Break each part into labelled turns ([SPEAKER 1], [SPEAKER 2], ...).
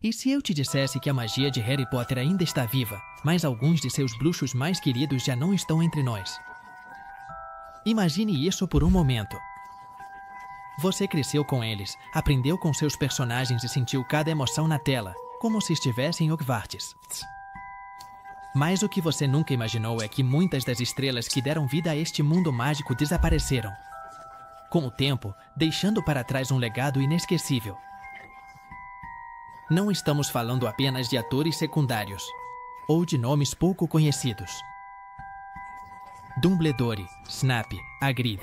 [SPEAKER 1] E se eu te dissesse que a magia de Harry Potter ainda está viva, mas alguns de seus bruxos mais queridos já não estão entre nós? Imagine isso por um momento. Você cresceu com eles, aprendeu com seus personagens e sentiu cada emoção na tela, como se estivesse em Hogwarts. Mas o que você nunca imaginou é que muitas das estrelas que deram vida a este mundo mágico desapareceram. Com o tempo, deixando para trás um legado inesquecível. Não estamos falando apenas de atores secundários, ou de nomes pouco conhecidos. Dumbledore, Snape, Hagrid,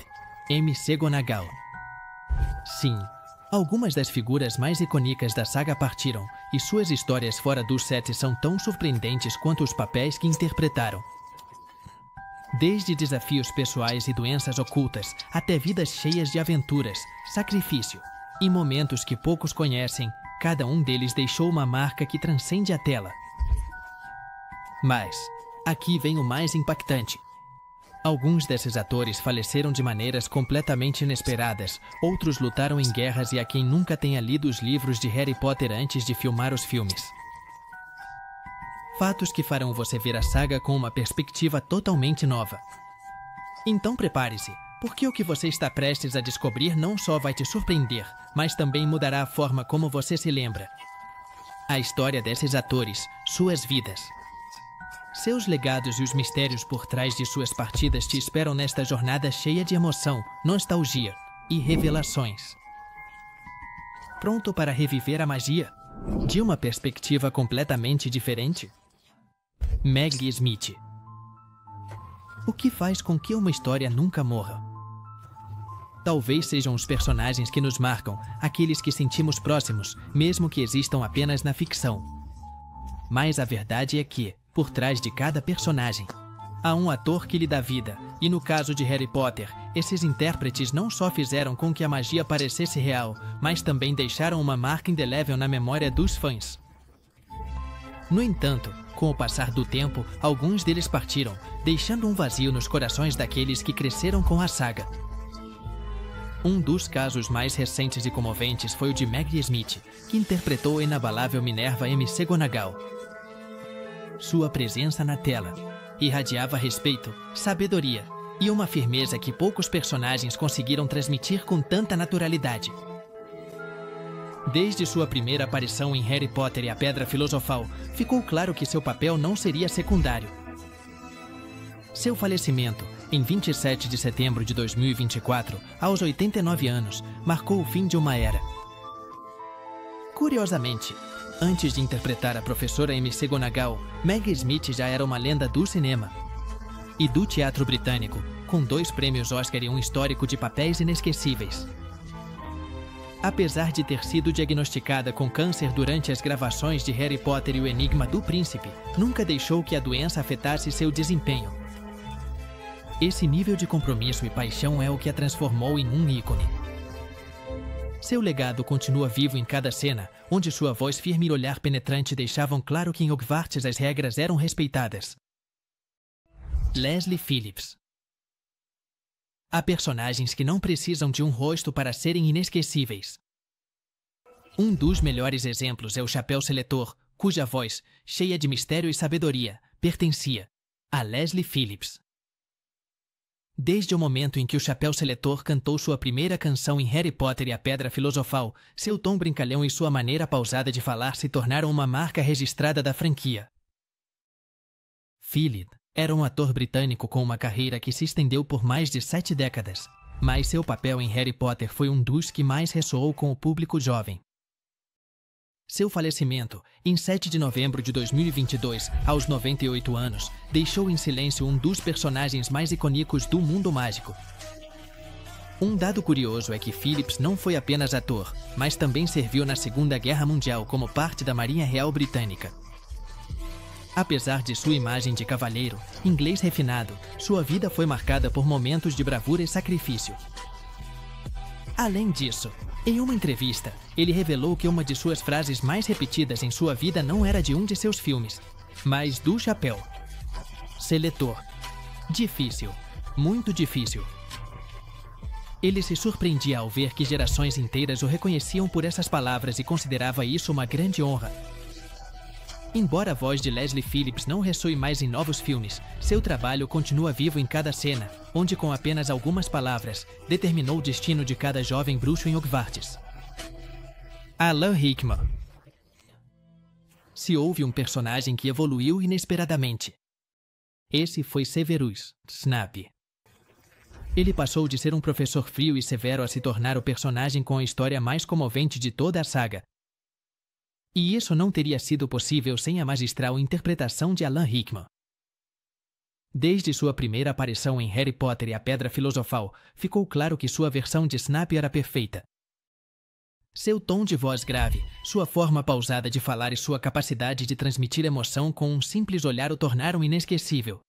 [SPEAKER 1] McGonagall. Sim, algumas das figuras mais icônicas da saga partiram, e suas histórias fora dos sete são tão surpreendentes quanto os papéis que interpretaram. Desde desafios pessoais e doenças ocultas, até vidas cheias de aventuras, sacrifício e momentos que poucos conhecem, cada um deles deixou uma marca que transcende a tela. Mas, aqui vem o mais impactante. Alguns desses atores faleceram de maneiras completamente inesperadas, outros lutaram em guerras e há quem nunca tenha lido os livros de Harry Potter antes de filmar os filmes. Fatos que farão você ver a saga com uma perspectiva totalmente nova. Então prepare-se, porque o que você está prestes a descobrir não só vai te surpreender, mas também mudará a forma como você se lembra. A história desses atores, suas vidas. Seus legados e os mistérios por trás de suas partidas te esperam nesta jornada cheia de emoção, nostalgia e revelações. Pronto para reviver a magia? De uma perspectiva completamente diferente? Maggie Smith. O que faz com que uma história nunca morra? Talvez sejam os personagens que nos marcam, aqueles que sentimos próximos, mesmo que existam apenas na ficção. Mas a verdade é que, por trás de cada personagem, há um ator que lhe dá vida, e no caso de Harry Potter, esses intérpretes não só fizeram com que a magia parecesse real, mas também deixaram uma marca indelével na memória dos fãs. No entanto, com o passar do tempo, alguns deles partiram, deixando um vazio nos corações daqueles que cresceram com a saga. Um dos casos mais recentes e comoventes foi o de Maggie Smith, que interpretou a inabalável Minerva McGonagall. Sua presença na tela irradiava respeito, sabedoria e uma firmeza que poucos personagens conseguiram transmitir com tanta naturalidade. Desde sua primeira aparição em Harry Potter e a Pedra Filosofal, ficou claro que seu papel não seria secundário. Seu falecimento, em 27 de setembro de 2024, aos 89 anos, marcou o fim de uma era. Curiosamente, antes de interpretar a professora McGonagall, Maggie Smith já era uma lenda do cinema e do teatro britânico, com 2 prêmios Oscar e um histórico de papéis inesquecíveis. Apesar de ter sido diagnosticada com câncer durante as gravações de Harry Potter e o Enigma do Príncipe, nunca deixou que a doença afetasse seu desempenho. Esse nível de compromisso e paixão é o que a transformou em um ícone. Seu legado continua vivo em cada cena, onde sua voz firme e olhar penetrante deixavam claro que em Hogwarts as regras eram respeitadas. Leslie Phillips. Há personagens que não precisam de um rosto para serem inesquecíveis. Um dos melhores exemplos é o Chapéu Seletor, cuja voz, cheia de mistério e sabedoria, pertencia a Leslie Phillips. Desde o momento em que o Chapéu Seletor cantou sua primeira canção em Harry Potter e a Pedra Filosofal, seu tom brincalhão e sua maneira pausada de falar se tornaram uma marca registrada da franquia. Phillips era um ator britânico com uma carreira que se estendeu por mais de 7 décadas, mas seu papel em Harry Potter foi um dos que mais ressoou com o público jovem. Seu falecimento, em 7 de novembro de 2022, aos 98 anos, deixou em silêncio um dos personagens mais icônicos do mundo mágico. Um dado curioso é que Phillips não foi apenas ator, mas também serviu na Segunda Guerra Mundial como parte da Marinha Real Britânica. Apesar de sua imagem de cavalheiro, inglês refinado, sua vida foi marcada por momentos de bravura e sacrifício. Além disso, em uma entrevista, ele revelou que uma de suas frases mais repetidas em sua vida não era de um de seus filmes, mas do Chapéu Seletor. Difícil, muito difícil. Ele se surpreendia ao ver que gerações inteiras o reconheciam por essas palavras e considerava isso uma grande honra. Embora a voz de Leslie Phillips não ressoe mais em novos filmes, seu trabalho continua vivo em cada cena, onde com apenas algumas palavras, determinou o destino de cada jovem bruxo em Hogwarts. Alan Rickman. Se houve um personagem que evoluiu inesperadamente, esse foi Severus Snape. Ele passou de ser um professor frio e severo a se tornar o personagem com a história mais comovente de toda a saga. E isso não teria sido possível sem a magistral interpretação de Alan Rickman. Desde sua primeira aparição em Harry Potter e a Pedra Filosofal, ficou claro que sua versão de Snape era perfeita. Seu tom de voz grave, sua forma pausada de falar e sua capacidade de transmitir emoção com um simples olhar o tornaram inesquecível.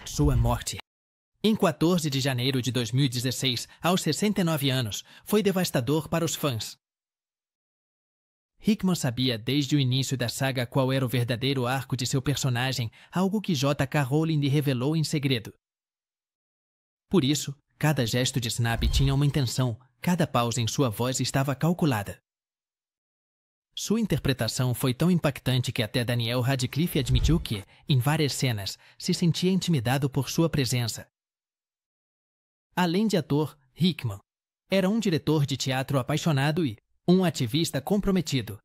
[SPEAKER 1] Sua morte, em 14 de janeiro de 2016, aos 69 anos, foi devastador para os fãs. Hickman sabia desde o início da saga qual era o verdadeiro arco de seu personagem, algo que J.K. Rowling lhe revelou em segredo. Por isso, cada gesto de Snape tinha uma intenção, cada pausa em sua voz estava calculada. Sua interpretação foi tão impactante que até Daniel Radcliffe admitiu que, em várias cenas, se sentia intimidado por sua presença. Além de ator, Hickman era um diretor de teatro apaixonado e um ativista comprometido.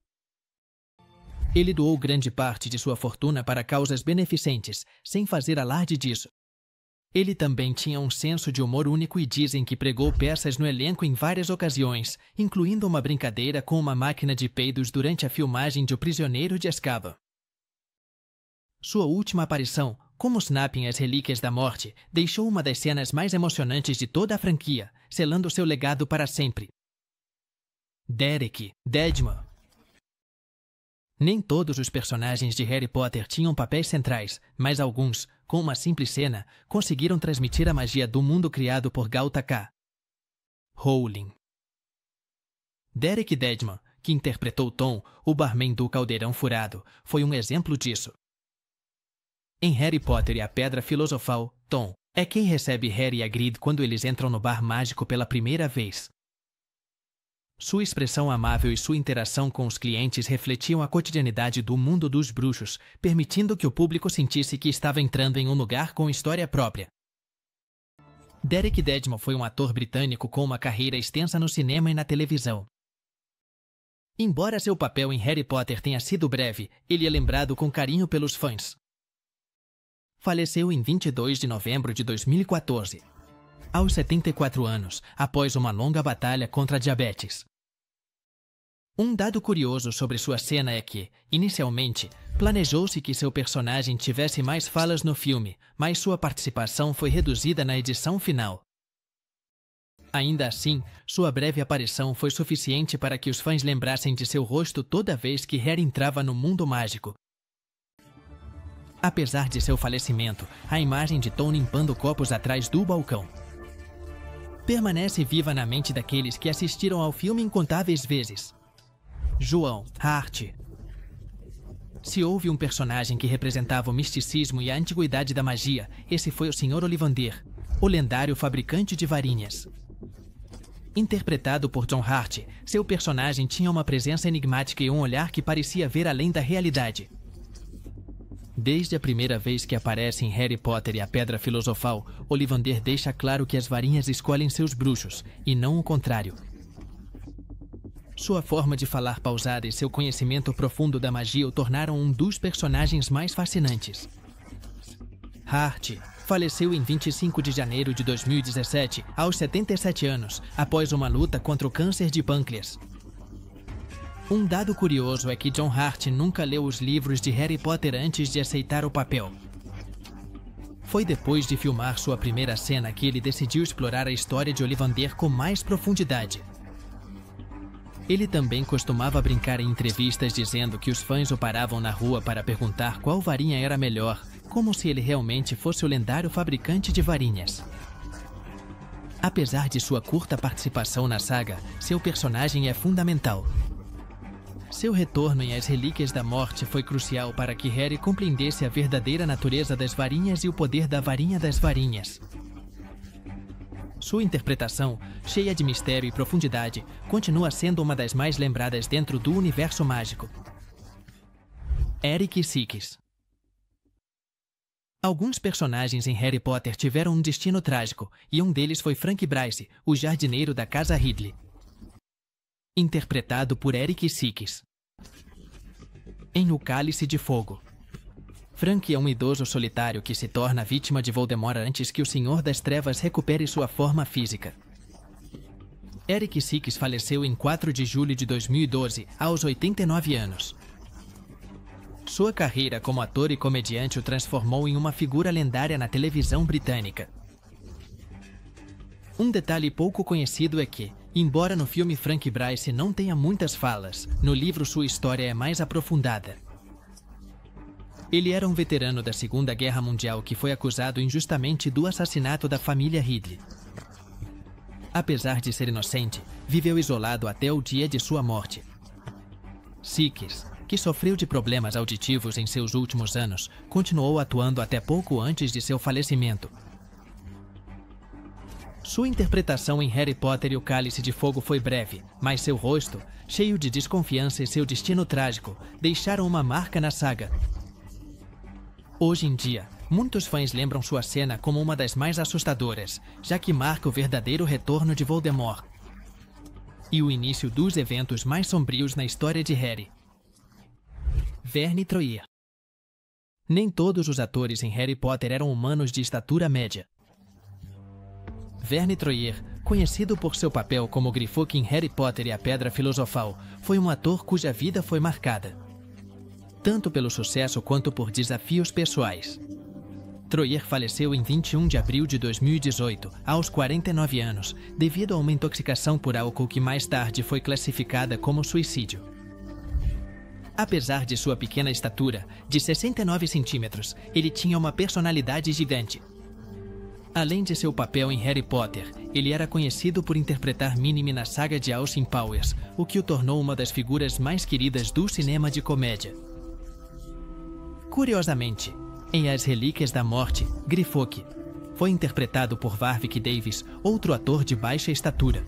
[SPEAKER 1] Ele doou grande parte de sua fortuna para causas beneficentes, sem fazer alarde disso. Ele também tinha um senso de humor único e dizem que pregou peças no elenco em várias ocasiões, incluindo uma brincadeira com uma máquina de peidos durante a filmagem de O Prisioneiro de Azkaban. Sua última aparição, como Snape em As Relíquias da Morte, deixou uma das cenas mais emocionantes de toda a franquia, selando seu legado para sempre. Derek Deadman. Nem todos os personagens de Harry Potter tinham papéis centrais, mas alguns, com uma simples cena, conseguiram transmitir a magia do mundo criado por J.K. Rowling. Derek Deadman, que interpretou Tom, o barman do Caldeirão Furado, foi um exemplo disso. Em Harry Potter e a Pedra Filosofal, Tom é quem recebe Harry e Hagrid quando eles entram no bar mágico pela primeira vez. Sua expressão amável e sua interação com os clientes refletiam a cotidianidade do mundo dos bruxos, permitindo que o público sentisse que estava entrando em um lugar com história própria. Derek Deadman foi um ator britânico com uma carreira extensa no cinema e na televisão. Embora seu papel em Harry Potter tenha sido breve, ele é lembrado com carinho pelos fãs. Faleceu em 22 de novembro de 2014. Aos 74 anos, após uma longa batalha contra a diabetes. Um dado curioso sobre sua cena é que, inicialmente, planejou-se que seu personagem tivesse mais falas no filme, mas sua participação foi reduzida na edição final. Ainda assim, sua breve aparição foi suficiente para que os fãs lembrassem de seu rosto toda vez que Harry entrava no mundo mágico. Apesar de seu falecimento, a imagem de Tom limpando copos atrás do balcão permanece viva na mente daqueles que assistiram ao filme incontáveis vezes. João Hart. Se houve um personagem que representava o misticismo e a antiguidade da magia, esse foi o Sr. Ollivander, o lendário fabricante de varinhas. Interpretado por John Hart, seu personagem tinha uma presença enigmática e um olhar que parecia ver além da realidade. Desde a primeira vez que aparece em Harry Potter e a Pedra Filosofal, Ollivander deixa claro que as varinhas escolhem seus bruxos, e não o contrário. Sua forma de falar pausada e seu conhecimento profundo da magia o tornaram um dos personagens mais fascinantes. Hart faleceu em 25 de janeiro de 2017, aos 77 anos, após uma luta contra o câncer de pâncreas. Um dado curioso é que John Hart nunca leu os livros de Harry Potter antes de aceitar o papel. Foi depois de filmar sua primeira cena que ele decidiu explorar a história de Ollivander com mais profundidade. Ele também costumava brincar em entrevistas dizendo que os fãs o paravam na rua para perguntar qual varinha era melhor, como se ele realmente fosse o lendário fabricante de varinhas. Apesar de sua curta participação na saga, seu personagem é fundamental. Seu retorno em As Relíquias da Morte foi crucial para que Harry compreendesse a verdadeira natureza das varinhas e o poder da Varinha das Varinhas. Sua interpretação, cheia de mistério e profundidade, continua sendo uma das mais lembradas dentro do universo mágico. Eric Sikes. Alguns personagens em Harry Potter tiveram um destino trágico, e um deles foi Frank Bryce, o jardineiro da Casa Ridley. Interpretado por Eric Sikes. Em O Cálice de Fogo. Frank é um idoso solitário que se torna vítima de Voldemort antes que o Senhor das Trevas recupere sua forma física. Eric Sikes faleceu em 4 de julho de 2012, aos 89 anos. Sua carreira como ator e comediante o transformou em uma figura lendária na televisão britânica. Um detalhe pouco conhecido é que, embora no filme Frank Bryce não tenha muitas falas, no livro sua história é mais aprofundada. Ele era um veterano da Segunda Guerra Mundial que foi acusado injustamente do assassinato da família Ridley. Apesar de ser inocente, viveu isolado até o dia de sua morte. Sikes, que sofreu de problemas auditivos em seus últimos anos, continuou atuando até pouco antes de seu falecimento. Sua interpretação em Harry Potter e o Cálice de Fogo foi breve, mas seu rosto, cheio de desconfiança e seu destino trágico, deixaram uma marca na saga. Hoje em dia, muitos fãs lembram sua cena como uma das mais assustadoras, já que marca o verdadeiro retorno de Voldemort e o início dos eventos mais sombrios na história de Harry. Verne Troyer. Nem todos os atores em Harry Potter eram humanos de estatura média. Verne Troyer, conhecido por seu papel como Griffook em Harry Potter e a Pedra Filosofal, foi um ator cuja vida foi marcada tanto pelo sucesso quanto por desafios pessoais. Troyer faleceu em 21 de abril de 2018, aos 49 anos, devido a uma intoxicação por álcool que mais tarde foi classificada como suicídio. Apesar de sua pequena estatura, de 69 centímetros, ele tinha uma personalidade gigante. Além de seu papel em Harry Potter, ele era conhecido por interpretar Minime na saga de Austin Powers, o que o tornou uma das figuras mais queridas do cinema de comédia. Curiosamente, em As Relíquias da Morte, Griffook foi interpretado por Warwick Davis, outro ator de baixa estatura.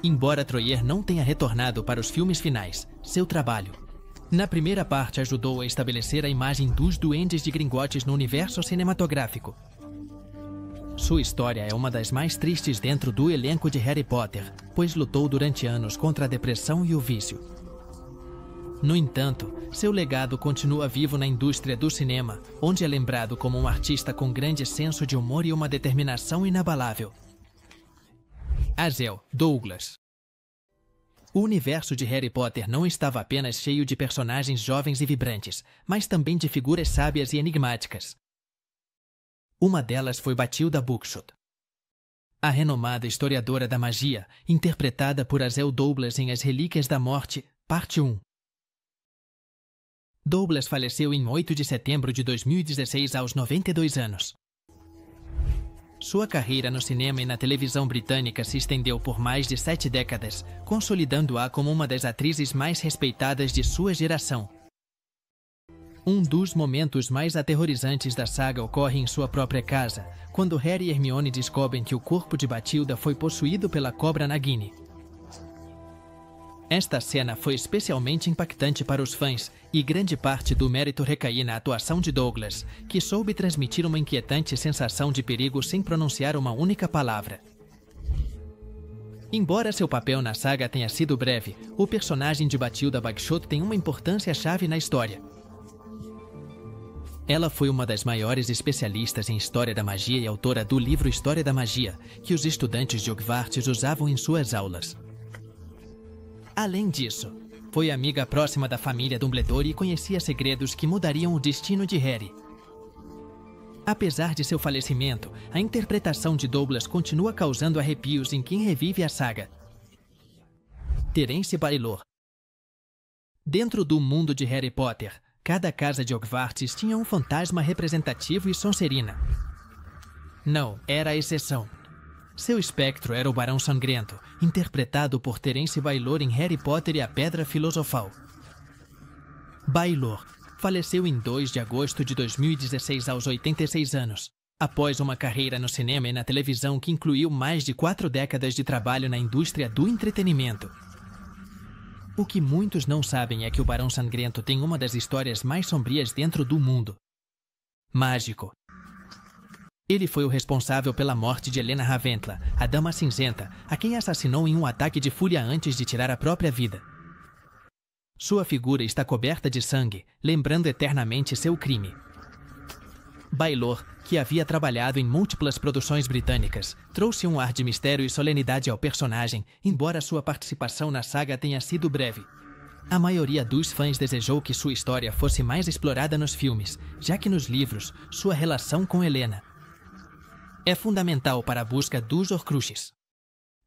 [SPEAKER 1] Embora Troyer não tenha retornado para os filmes finais, seu trabalho na primeira parte ajudou a estabelecer a imagem dos Duendes de Gringotts no universo cinematográfico. Sua história é uma das mais tristes dentro do elenco de Harry Potter, pois lutou durante anos contra a depressão e o vício. No entanto, seu legado continua vivo na indústria do cinema, onde é lembrado como um artista com grande senso de humor e uma determinação inabalável. Azel Douglas. O universo de Harry Potter não estava apenas cheio de personagens jovens e vibrantes, mas também de figuras sábias e enigmáticas. Uma delas foi Bathilda Buckshot, a renomada historiadora da magia, interpretada por Azel Douglas em As Relíquias da Morte, Parte 1. Douglas faleceu em 8 de setembro de 2016 aos 92 anos. Sua carreira no cinema e na televisão britânica se estendeu por mais de 7 décadas, consolidando-a como uma das atrizes mais respeitadas de sua geração. Um dos momentos mais aterrorizantes da saga ocorre em sua própria casa, quando Harry e Hermione descobrem que o corpo de Bathilda foi possuído pela cobra Nagini. Esta cena foi especialmente impactante para os fãs, e grande parte do mérito recai na atuação de Douglas, que soube transmitir uma inquietante sensação de perigo sem pronunciar uma única palavra. Embora seu papel na saga tenha sido breve, o personagem de Bathilda Bagshot tem uma importância-chave na história. Ela foi uma das maiores especialistas em história da magia e autora do livro História da Magia, que os estudantes de Hogwarts usavam em suas aulas. Além disso, foi amiga próxima da família Dumbledore e conhecia segredos que mudariam o destino de Harry. Apesar de seu falecimento, a interpretação de Douglas continua causando arrepios em quem revive a saga. Terence Baylor. Dentro do mundo de Harry Potter, cada casa de Hogwarts tinha um fantasma representativo e Sonserina não era a exceção. Seu espectro era o Barão Sangrento, interpretado por Terence Baylor em Harry Potter e a Pedra Filosofal. Baylor faleceu em 2 de agosto de 2016 aos 86 anos, após uma carreira no cinema e na televisão que incluiu mais de 4 décadas de trabalho na indústria do entretenimento. O que muitos não sabem é que o Barão Sangrento tem uma das histórias mais sombrias dentro do mundo mágico. Ele foi o responsável pela morte de Helena Raventla, a Dama Cinzenta, a quem assassinou em um ataque de fúria antes de tirar a própria vida. Sua figura está coberta de sangue, lembrando eternamente seu crime. Baylor, que havia trabalhado em múltiplas produções britânicas, trouxe um ar de mistério e solenidade ao personagem, embora sua participação na saga tenha sido breve. A maioria dos fãs desejou que sua história fosse mais explorada nos filmes, já que nos livros, sua relação com Helena é fundamental para a busca dos Horcruxes.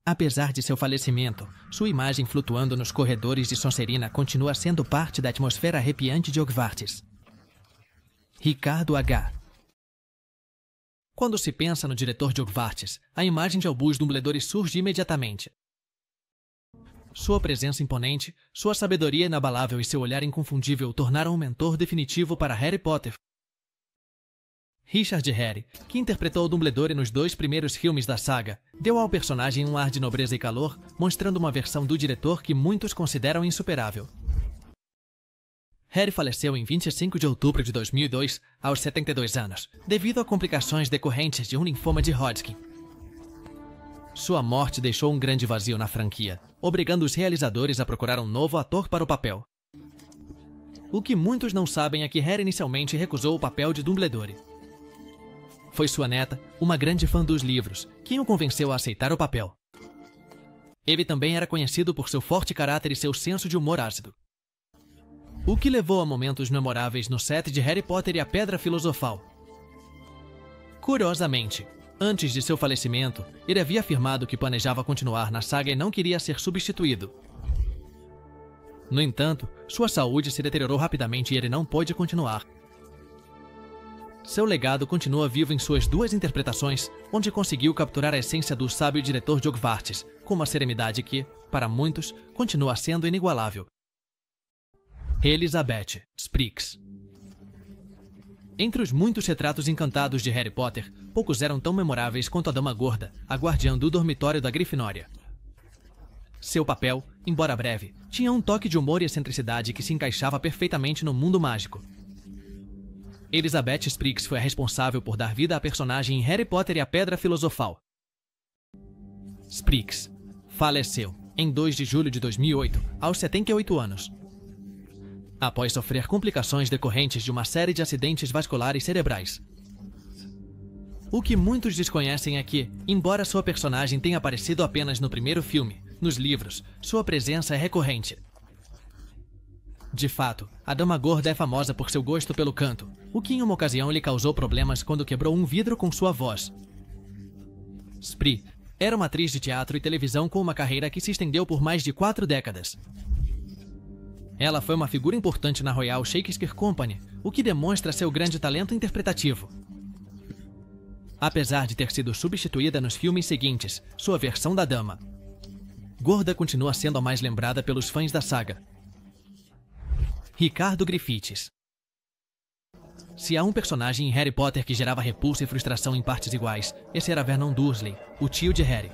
[SPEAKER 1] Apesar de seu falecimento, sua imagem flutuando nos corredores de Sonserina continua sendo parte da atmosfera arrepiante de Hogwarts. Ricardo H. Quando se pensa no diretor de Hogwarts, a imagem de Albus Dumbledore surge imediatamente. Sua presença imponente, sua sabedoria inabalável e seu olhar inconfundível tornaram um mentor definitivo para Harry Potter. Richard Harry, que interpretou o Dumbledore nos 2 primeiros filmes da saga, deu ao personagem um ar de nobreza e calor, mostrando uma versão do diretor que muitos consideram insuperável. Harry faleceu em 25 de outubro de 2002, aos 72 anos, devido a complicações decorrentes de um linfoma de Hodgkin. Sua morte deixou um grande vazio na franquia, obrigando os realizadores a procurar um novo ator para o papel. O que muitos não sabem é que Harry inicialmente recusou o papel de Dumbledore. Foi sua neta, uma grande fã dos livros, quem o convenceu a aceitar o papel. Ele também era conhecido por seu forte caráter e seu senso de humor ácido, o que levou a momentos memoráveis no set de Harry Potter e a Pedra Filosofal. Curiosamente, antes de seu falecimento, ele havia afirmado que planejava continuar na saga e não queria ser substituído. No entanto, sua saúde se deteriorou rapidamente e ele não pôde continuar. Seu legado continua vivo em suas 2 interpretações, onde conseguiu capturar a essência do sábio diretor de Hogwarts, com uma serenidade que, para muitos, continua sendo inigualável. Elizabeth Spriggs. Entre os muitos retratos encantados de Harry Potter, poucos eram tão memoráveis quanto a Dama Gorda, a guardiã do dormitório da Grifinória. Seu papel, embora breve, tinha um toque de humor e excentricidade que se encaixava perfeitamente no mundo mágico. Elizabeth Spriggs foi a responsável por dar vida à personagem em Harry Potter e a Pedra Filosofal. Spriggs faleceu em 2 de julho de 2008, aos 78 anos. Após sofrer complicações decorrentes de uma série de acidentes vasculares cerebrais. O que muitos desconhecem é que, embora sua personagem tenha aparecido apenas no primeiro filme, nos livros, sua presença é recorrente. De fato, a Dama Gorda é famosa por seu gosto pelo canto, o que em uma ocasião lhe causou problemas quando quebrou um vidro com sua voz. Spree era uma atriz de teatro e televisão com uma carreira que se estendeu por mais de 4 décadas. Ela foi uma figura importante na Royal Shakespeare Company, o que demonstra seu grande talento interpretativo. Apesar de ter sido substituída nos filmes seguintes, sua versão da Dama Gorda continua sendo a mais lembrada pelos fãs da saga. Ricardo Griffiths. Se há um personagem em Harry Potter que gerava repulsa e frustração em partes iguais, esse era Vernon Dursley, o tio de Harry.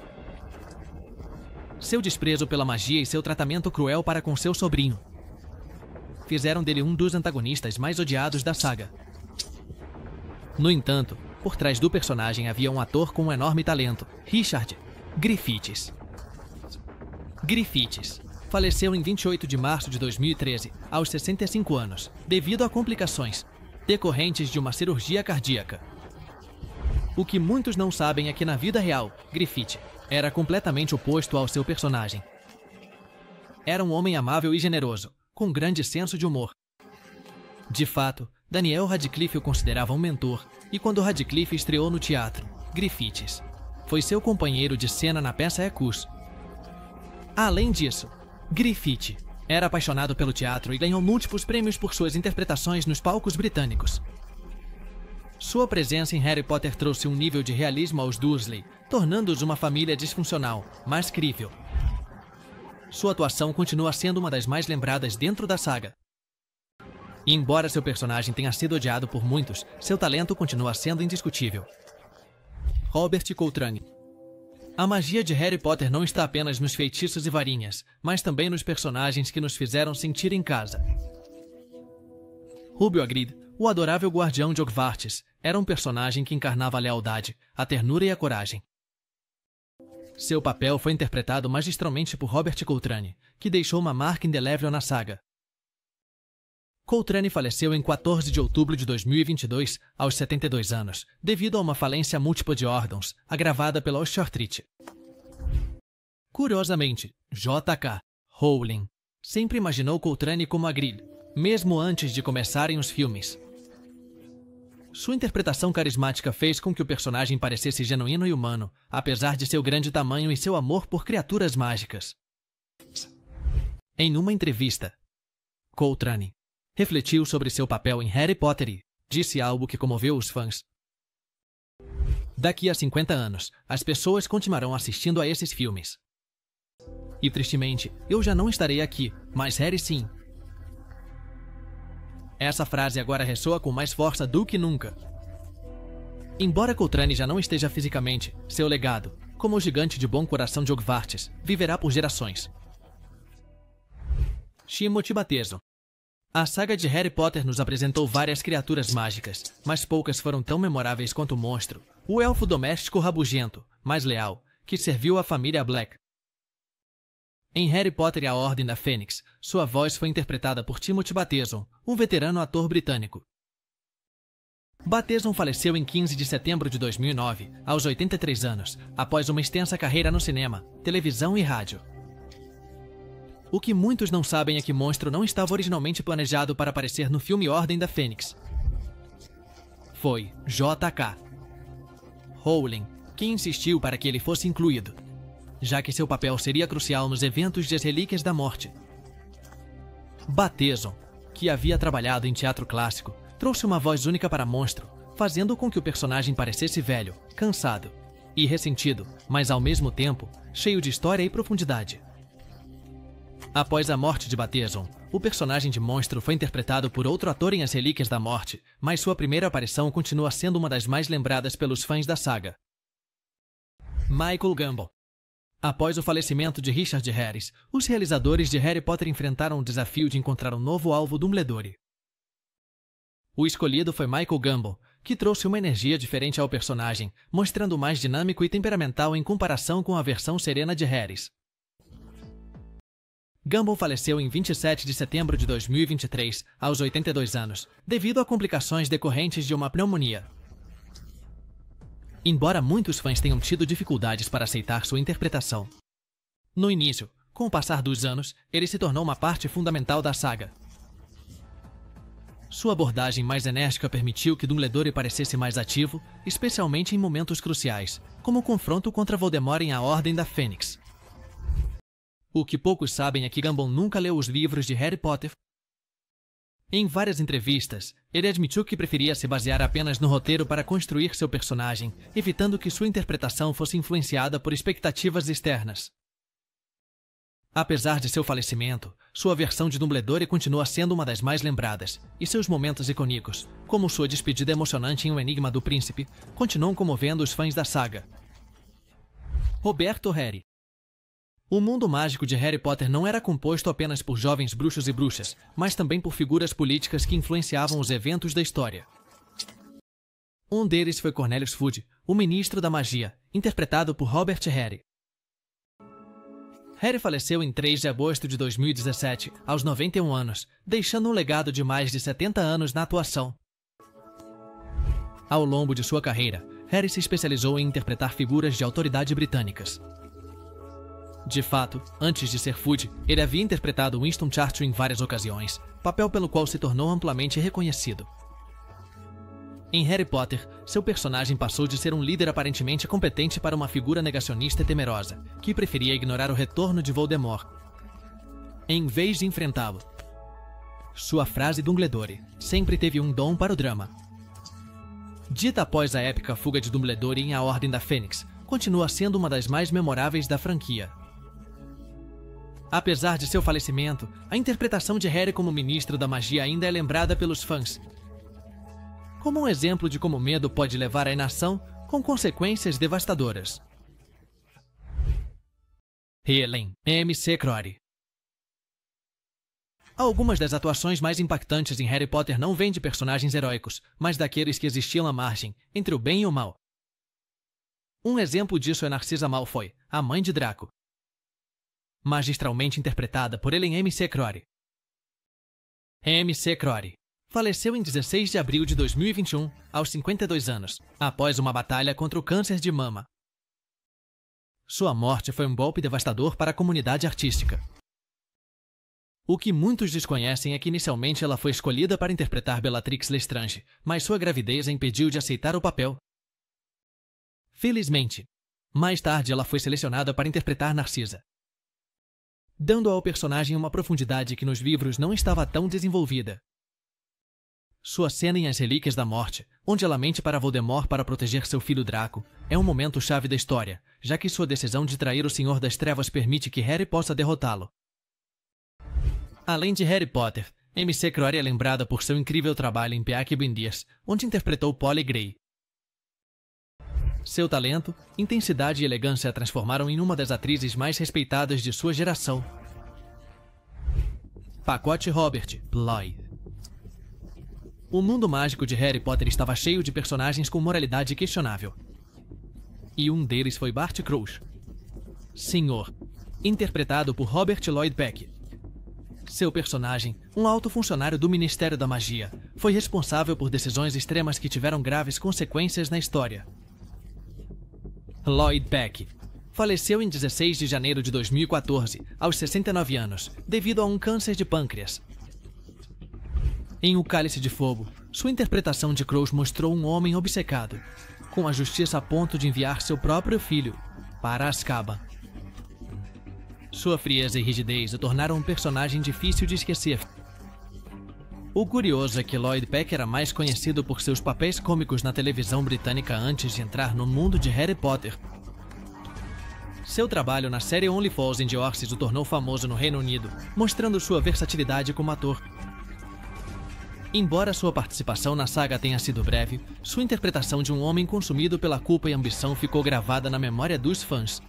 [SPEAKER 1] Seu desprezo pela magia e seu tratamento cruel para com seu sobrinho fizeram dele um dos antagonistas mais odiados da saga. No entanto, por trás do personagem havia um ator com um enorme talento, Richard Griffiths. Griffiths faleceu em 28 de março de 2013, aos 65 anos, devido a complicações decorrentes de uma cirurgia cardíaca. O que muitos não sabem é que na vida real, Griffith era completamente oposto ao seu personagem. Era um homem amável e generoso, com grande senso de humor. De fato, Daniel Radcliffe o considerava um mentor, e quando Radcliffe estreou no teatro, Griffiths foi seu companheiro de cena na peça Ecus. Além disso, Griffith era apaixonado pelo teatro e ganhou múltiplos prêmios por suas interpretações nos palcos britânicos. Sua presença em Harry Potter trouxe um nível de realismo aos Dursley, tornando-os uma família disfuncional, mas crível. Sua atuação continua sendo uma das mais lembradas dentro da saga. E embora seu personagem tenha sido odiado por muitos, seu talento continua sendo indiscutível. Robert Coltrane. A magia de Harry Potter não está apenas nos feitiços e varinhas, mas também nos personagens que nos fizeram sentir em casa. Rubio Hagrid, o adorável guardião de Hogwarts, era um personagem que encarnava a lealdade, a ternura e a coragem. Seu papel foi interpretado magistralmente por Robert Coltrane, que deixou uma marca indelével na saga. Coltrane faleceu em 14 de outubro de 2022, aos 72 anos, devido a uma falência múltipla de órgãos, agravada pela osteoartrite. Curiosamente, J.K. Rowling sempre imaginou Coltrane como Hagrid, mesmo antes de começarem os filmes. Sua interpretação carismática fez com que o personagem parecesse genuíno e humano, apesar de seu grande tamanho e seu amor por criaturas mágicas. Em uma entrevista, Coltrane refletiu sobre seu papel em Harry Potter e disse algo que comoveu os fãs. Daqui a 50 anos, as pessoas continuarão assistindo a esses filmes. E tristemente, eu já não estarei aqui, mas Harry sim. Essa frase agora ressoa com mais força do que nunca. Embora Coltrane já não esteja fisicamente, seu legado, como o gigante de bom coração de Hogwarts, viverá por gerações. Timothy Bateson. A saga de Harry Potter nos apresentou várias criaturas mágicas, mas poucas foram tão memoráveis quanto o monstro, o elfo doméstico rabugento, mas leal, que serviu à família Black. Em Harry Potter e a Ordem da Fênix, sua voz foi interpretada por Timothy Bateson, um veterano ator britânico. Bateson faleceu em 15 de setembro de 2009, aos 83 anos, após uma extensa carreira no cinema, televisão e rádio. O que muitos não sabem é que Monstro não estava originalmente planejado para aparecer no filme Ordem da Fênix. Foi J.K. Rowling quem insistiu para que ele fosse incluído, já que seu papel seria crucial nos eventos das Relíquias da Morte. Bateson, que havia trabalhado em teatro clássico, trouxe uma voz única para Monstro, fazendo com que o personagem parecesse velho, cansado e ressentido, mas ao mesmo tempo cheio de história e profundidade. Após a morte de Bateson, o personagem de Monstro foi interpretado por outro ator em As Relíquias da Morte, mas sua primeira aparição continua sendo uma das mais lembradas pelos fãs da saga. Michael Gambon. Após o falecimento de Richard Harris, os realizadores de Harry Potter enfrentaram o desafio de encontrar um novo alvo Dumbledore. O escolhido foi Michael Gambon, que trouxe uma energia diferente ao personagem, mostrando mais dinâmico e temperamental em comparação com a versão serena de Harris. Gambon faleceu em 27 de setembro de 2023, aos 82 anos, devido a complicações decorrentes de uma pneumonia. Embora muitos fãs tenham tido dificuldades para aceitar sua interpretação, no início, com o passar dos anos, ele se tornou uma parte fundamental da saga. Sua abordagem mais enérgica permitiu que Dumbledore parecesse mais ativo, especialmente em momentos cruciais, como o confronto contra Voldemort em A Ordem da Fênix. O que poucos sabem é que Gambon nunca leu os livros de Harry Potter. Em várias entrevistas, ele admitiu que preferia se basear apenas no roteiro para construir seu personagem, evitando que sua interpretação fosse influenciada por expectativas externas. Apesar de seu falecimento, sua versão de Dumbledore continua sendo uma das mais lembradas, e seus momentos icônicos, como sua despedida emocionante em O Enigma do Príncipe, continuam comovendo os fãs da saga. Roberto Heri. O mundo mágico de Harry Potter não era composto apenas por jovens bruxos e bruxas, mas também por figuras políticas que influenciavam os eventos da história. Um deles foi Cornelius Fudge, o ministro da magia, interpretado por Robert Heri. Harry faleceu em 3 de agosto de 2017, aos 91 anos, deixando um legado de mais de 70 anos na atuação. Ao longo de sua carreira, Harry se especializou em interpretar figuras de autoridade britânicas. De fato, antes de ser Fudge, ele havia interpretado Winston Churchill em várias ocasiões, papel pelo qual se tornou amplamente reconhecido. Em Harry Potter, seu personagem passou de ser um líder aparentemente competente para uma figura negacionista e temerosa, que preferia ignorar o retorno de Voldemort, em vez de enfrentá-lo. Sua frase Dumbledore sempre teve um dom para o drama. Dita após a épica fuga de Dumbledore em A Ordem da Fênix, continua sendo uma das mais memoráveis da franquia. Apesar de seu falecimento, a interpretação de Harry como ministro da magia ainda é lembrada pelos fãs, como um exemplo de como o medo pode levar à inação com consequências devastadoras. Helen MC Crory. Algumas das atuações mais impactantes em Harry Potter não vêm de personagens heróicos, mas daqueles que existiam à margem, entre o bem e o mal. Um exemplo disso é Narcisa Malfoy, a mãe de Draco, magistralmente interpretada por Helen MC Crory. MC Crory faleceu em 16 de abril de 2021, aos 52 anos, após uma batalha contra o câncer de mama. Sua morte foi um golpe devastador para a comunidade artística. O que muitos desconhecem é que inicialmente ela foi escolhida para interpretar Bellatrix Lestrange, mas sua gravidez a impediu de aceitar o papel. Felizmente, mais tarde ela foi selecionada para interpretar Narcisa, dando ao personagem uma profundidade que nos livros não estava tão desenvolvida. Sua cena em As Relíquias da Morte, onde ela mente para Voldemort para proteger seu filho Draco, é um momento-chave da história, já que sua decisão de trair o Senhor das Trevas permite que Harry possa derrotá-lo. Além de Harry Potter, MC Crory é lembrada por seu incrível trabalho em Peaky Blinders, onde interpretou Polly Grey. Seu talento, intensidade e elegância a transformaram em uma das atrizes mais respeitadas de sua geração. Pacote Robert Bly. O mundo mágico de Harry Potter estava cheio de personagens com moralidade questionável. E um deles foi Bart Crouch, Senhor, interpretado por Robert Lloyd Peck. Seu personagem, um alto funcionário do Ministério da Magia, foi responsável por decisões extremas que tiveram graves consequências na história. Lloyd Peck faleceu em 16 de janeiro de 2014, aos 69 anos, devido a um câncer de pâncreas. Em O Cálice de Fogo, sua interpretação de Crouch mostrou um homem obcecado, com a justiça a ponto de enviar seu próprio filho para Azkaban. Sua frieza e rigidez o tornaram um personagem difícil de esquecer. O curioso é que Lloyd Peck era mais conhecido por seus papéis cômicos na televisão britânica antes de entrar no mundo de Harry Potter. Seu trabalho na série Only Fools and Horses o tornou famoso no Reino Unido, mostrando sua versatilidade como ator. Embora sua participação na saga tenha sido breve, sua interpretação de um homem consumido pela culpa e ambição ficou gravada na memória dos fãs.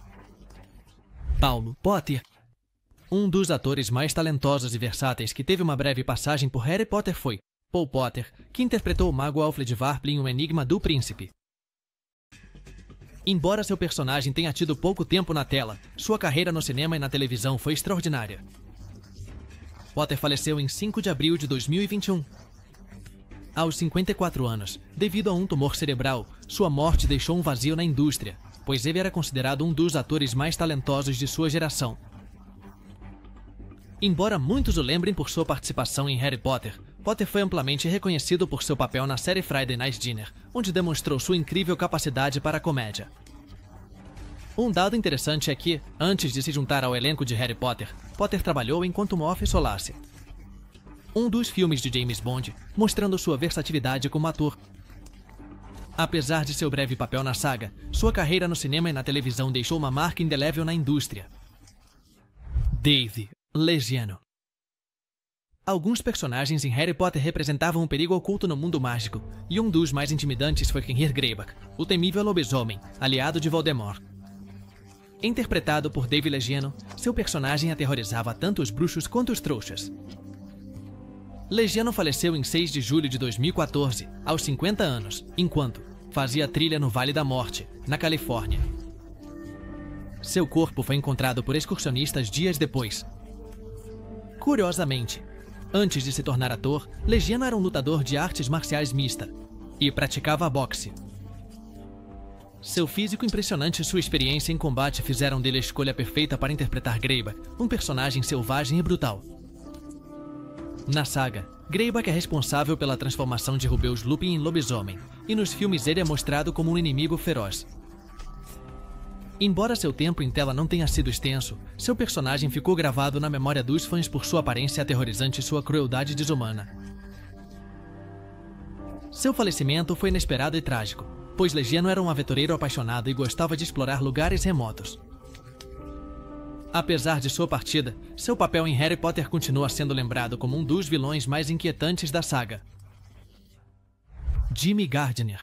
[SPEAKER 1] Paulo Potter. Um dos atores mais talentosos e versáteis que teve uma breve passagem por Harry Potter foi Paul Potter, que interpretou o mago Alfred Varply em O Enigma do Príncipe. Embora seu personagem tenha tido pouco tempo na tela, sua carreira no cinema e na televisão foi extraordinária. Potter faleceu em 5 de abril de 2021. Aos 54 anos, devido a um tumor cerebral, sua morte deixou um vazio na indústria, pois ele era considerado um dos atores mais talentosos de sua geração. Embora muitos o lembrem por sua participação em Harry Potter, Potter foi amplamente reconhecido por seu papel na série Friday Night Dinner, onde demonstrou sua incrível capacidade para a comédia. Um dado interessante é que, antes de se juntar ao elenco de Harry Potter, Potter trabalhou em Quantum of Solace, um dos filmes de James Bond, mostrando sua versatilidade como ator. Apesar de seu breve papel na saga, sua carreira no cinema e na televisão deixou uma marca indelével na indústria. Dave Legeno. Alguns personagens em Harry Potter representavam um perigo oculto no mundo mágico, e um dos mais intimidantes foi Fenrir Greyback, o temível lobisomem, aliado de Voldemort. Interpretado por Dave Legeno, seu personagem aterrorizava tanto os bruxos quanto os trouxas. Legeno faleceu em 6 de julho de 2014, aos 50 anos, enquanto fazia trilha no Vale da Morte, na Califórnia. Seu corpo foi encontrado por excursionistas dias depois. Curiosamente, antes de se tornar ator, Legeno era um lutador de artes marciais mista e praticava boxe. Seu físico impressionante e sua experiência em combate fizeram dele a escolha perfeita para interpretar Greyback, um personagem selvagem e brutal. Na saga, Greyback é responsável pela transformação de Rubeus Lupin em lobisomem, e nos filmes ele é mostrado como um inimigo feroz. Embora seu tempo em tela não tenha sido extenso, seu personagem ficou gravado na memória dos fãs por sua aparência aterrorizante e sua crueldade desumana. Seu falecimento foi inesperado e trágico, pois Legeno era um aventureiro apaixonado e gostava de explorar lugares remotos. Apesar de sua partida, seu papel em Harry Potter continua sendo lembrado como um dos vilões mais inquietantes da saga. Jimmy Gardner.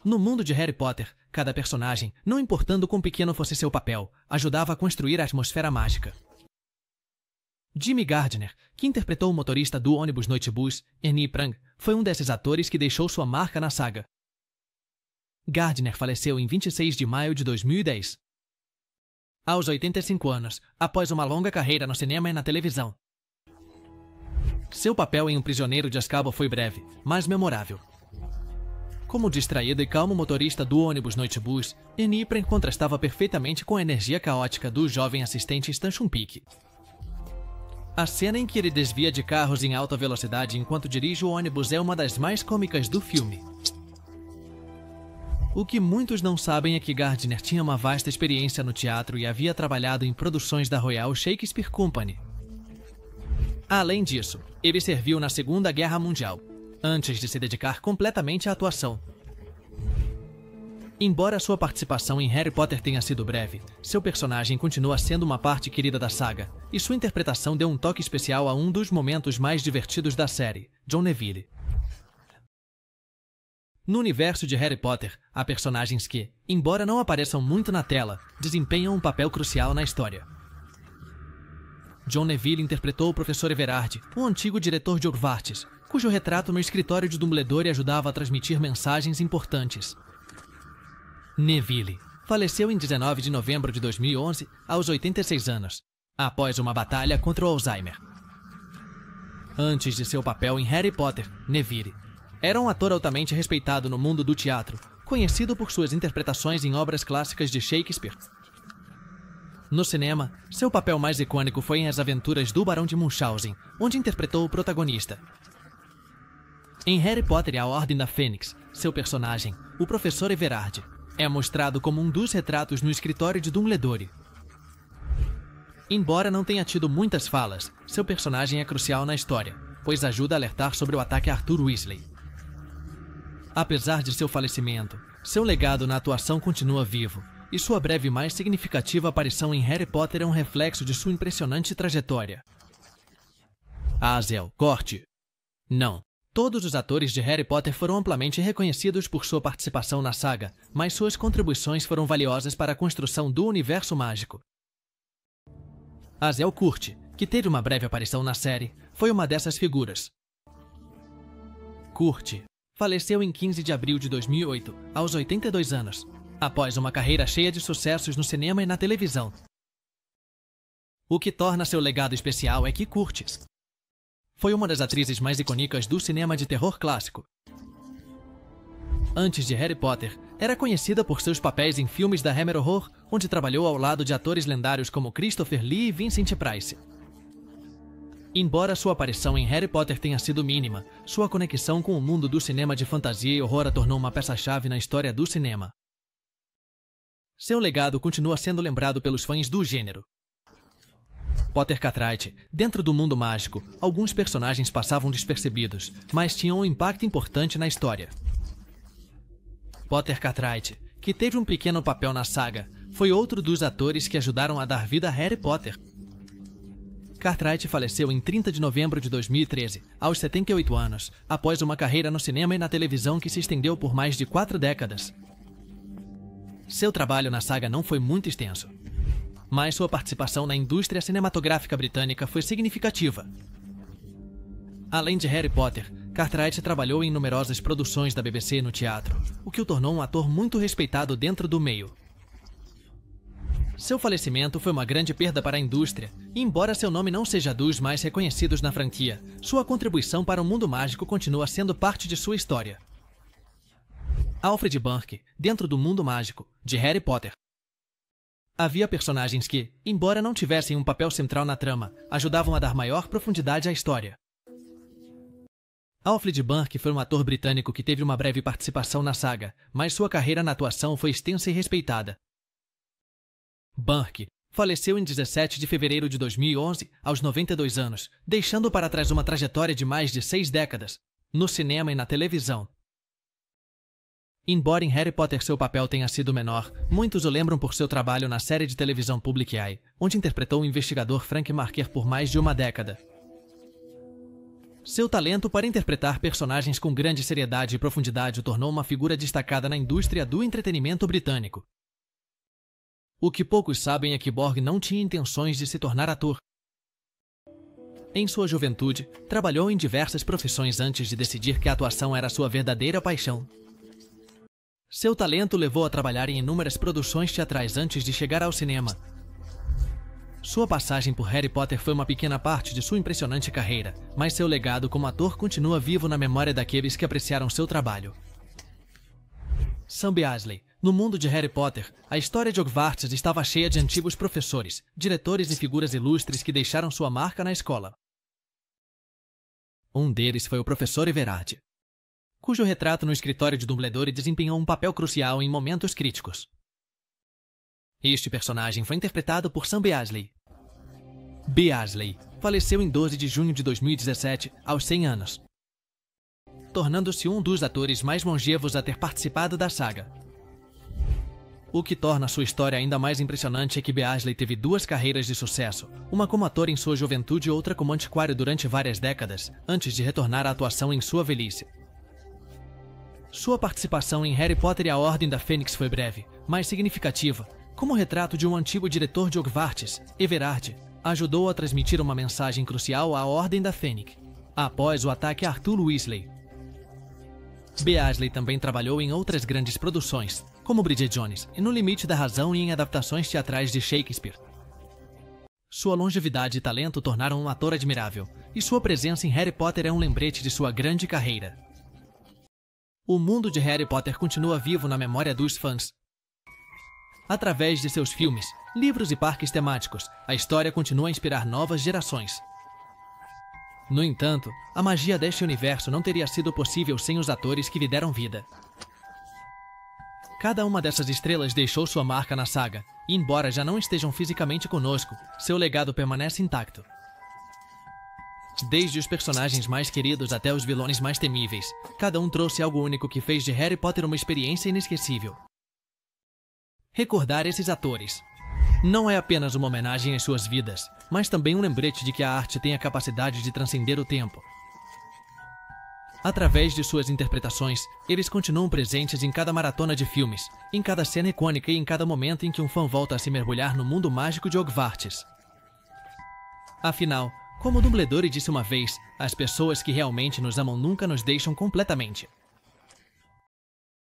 [SPEAKER 1] No mundo de Harry Potter, cada personagem, não importando quão pequeno fosse seu papel, ajudava a construir a atmosfera mágica. Jimmy Gardner, que interpretou o motorista do ônibus Noitebus, Ernie Prang, foi um desses atores que deixou sua marca na saga. Gardner faleceu em 26 de maio de 2010. Aos 85 anos, após uma longa carreira no cinema e na televisão. Seu papel em Um Prisioneiro de Azkaban foi breve, mas memorável. Como distraído e calmo motorista do ônibus Noitebus, Ernie Prang contrastava perfeitamente com a energia caótica do jovem assistente Stan Shumpik. A cena em que ele desvia de carros em alta velocidade enquanto dirige o ônibus é uma das mais cômicas do filme. O que muitos não sabem é que Gardner tinha uma vasta experiência no teatro e havia trabalhado em produções da Royal Shakespeare Company. Além disso, ele serviu na Segunda Guerra Mundial, antes de se dedicar completamente à atuação. Embora sua participação em Harry Potter tenha sido breve, seu personagem continua sendo uma parte querida da saga, e sua interpretação deu um toque especial a um dos momentos mais divertidos da série, John Neville. No universo de Harry Potter, há personagens que, embora não apareçam muito na tela, desempenham um papel crucial na história. John Neville interpretou o Professor Everard, um antigo diretor de Hogwarts, cujo retrato no escritório de Dumbledore ajudava a transmitir mensagens importantes. Neville faleceu em 19 de novembro de 2011, aos 86 anos, após uma batalha contra o Alzheimer. Antes de seu papel em Harry Potter, Neville era um ator altamente respeitado no mundo do teatro, conhecido por suas interpretações em obras clássicas de Shakespeare. No cinema, seu papel mais icônico foi em As Aventuras do Barão de Munchausen, onde interpretou o protagonista. Em Harry Potter e a Ordem da Fênix, seu personagem, o Professor Everard, é mostrado como um dos retratos no escritório de Dumbledore. Embora não tenha tido muitas falas, seu personagem é crucial na história, pois ajuda a alertar sobre o ataque a Arthur Weasley. Apesar de seu falecimento, seu legado na atuação continua vivo, e sua breve e mais significativa aparição em Harry Potter é um reflexo de sua impressionante trajetória. Azel, corte. Não. Todos os atores de Harry Potter foram amplamente reconhecidos por sua participação na saga, mas suas contribuições foram valiosas para a construção do universo mágico. Azel Curti, que teve uma breve aparição na série, foi uma dessas figuras. Curti faleceu em 15 de abril de 2008, aos 82 anos, após uma carreira cheia de sucessos no cinema e na televisão. O que torna seu legado especial é que Curti foi uma das atrizes mais icônicas do cinema de terror clássico. Antes de Harry Potter, era conhecida por seus papéis em filmes da Hammer Horror, onde trabalhou ao lado de atores lendários como Christopher Lee e Vincent Price. Embora sua aparição em Harry Potter tenha sido mínima, sua conexão com o mundo do cinema de fantasia e horror a tornou uma peça-chave na história do cinema. Seu legado continua sendo lembrado pelos fãs do gênero. Potter Cartwright. Dentro do mundo mágico, alguns personagens passavam despercebidos, mas tinham um impacto importante na história. Potter Cartwright, que teve um pequeno papel na saga, foi outro dos atores que ajudaram a dar vida a Harry Potter. Cartwright faleceu em 30 de novembro de 2013, aos 78 anos, após uma carreira no cinema e na televisão que se estendeu por mais de 4 décadas. Seu trabalho na saga não foi muito extenso, mas sua participação na indústria cinematográfica britânica foi significativa. Além de Harry Potter, Cartwright trabalhou em numerosas produções da BBC no teatro, o que o tornou um ator muito respeitado dentro do meio. Seu falecimento foi uma grande perda para a indústria, e embora seu nome não seja dos mais reconhecidos na franquia, sua contribuição para o mundo mágico continua sendo parte de sua história. Alfred Burke, dentro do mundo mágico, de Harry Potter. Havia personagens que, embora não tivessem um papel central na trama, ajudavam a dar maior profundidade à história. Alfred Burke foi um ator britânico que teve uma breve participação na saga, mas sua carreira na atuação foi extensa e respeitada. Burke faleceu em 17 de fevereiro de 2011, aos 92 anos, deixando para trás uma trajetória de mais de 6 décadas, no cinema e na televisão. Embora em Harry Potter seu papel tenha sido menor, muitos o lembram por seu trabalho na série de televisão Public Eye, onde interpretou o investigador Frank Marker por mais de uma década. Seu talento para interpretar personagens com grande seriedade e profundidade o tornou uma figura destacada na indústria do entretenimento britânico. O que poucos sabem é que Borg não tinha intenções de se tornar ator. Em sua juventude, trabalhou em diversas profissões antes de decidir que a atuação era sua verdadeira paixão. Seu talento levou a trabalhar em inúmeras produções teatrais antes de chegar ao cinema. Sua passagem por Harry Potter foi uma pequena parte de sua impressionante carreira, mas seu legado como ator continua vivo na memória daqueles que apreciaram seu trabalho. Sam Beasley. No mundo de Harry Potter, a história de Hogwarts estava cheia de antigos professores, diretores e figuras ilustres que deixaram sua marca na escola. Um deles foi o professor Everard, cujo retrato no escritório de Dumbledore desempenhou um papel crucial em momentos críticos. Este personagem foi interpretado por Sam Beasley. Beasley faleceu em 12 de junho de 2017, aos 100 anos, tornando-se um dos atores mais longevos a ter participado da saga. O que torna sua história ainda mais impressionante é que Beasley teve duas carreiras de sucesso, uma como ator em sua juventude e outra como antiquário durante várias décadas, antes de retornar à atuação em sua velhice. Sua participação em Harry Potter e a Ordem da Fênix foi breve, mas significativa. Como retrato de um antigo diretor de Hogwarts, Everard ajudou a transmitir uma mensagem crucial à Ordem da Fênix, após o ataque a Arthur Weasley. Beasley também trabalhou em outras grandes produções, como Bridget Jones e No Limite da Razão e em adaptações teatrais de Shakespeare. Sua longevidade e talento o tornaram um ator admirável, e sua presença em Harry Potter é um lembrete de sua grande carreira. O mundo de Harry Potter continua vivo na memória dos fãs. Através de seus filmes, livros e parques temáticos, a história continua a inspirar novas gerações. No entanto, a magia deste universo não teria sido possível sem os atores que lhe deram vida. Cada uma dessas estrelas deixou sua marca na saga, e embora já não estejam fisicamente conosco, seu legado permanece intacto. Desde os personagens mais queridos até os vilões mais temíveis, cada um trouxe algo único que fez de Harry Potter uma experiência inesquecível. Recordar esses atores não é apenas uma homenagem às suas vidas, mas também um lembrete de que a arte tem a capacidade de transcender o tempo. Através de suas interpretações, eles continuam presentes em cada maratona de filmes, em cada cena icônica e em cada momento em que um fã volta a se mergulhar no mundo mágico de Hogwarts. Afinal, como Dumbledore disse uma vez, as pessoas que realmente nos amam nunca nos deixam completamente.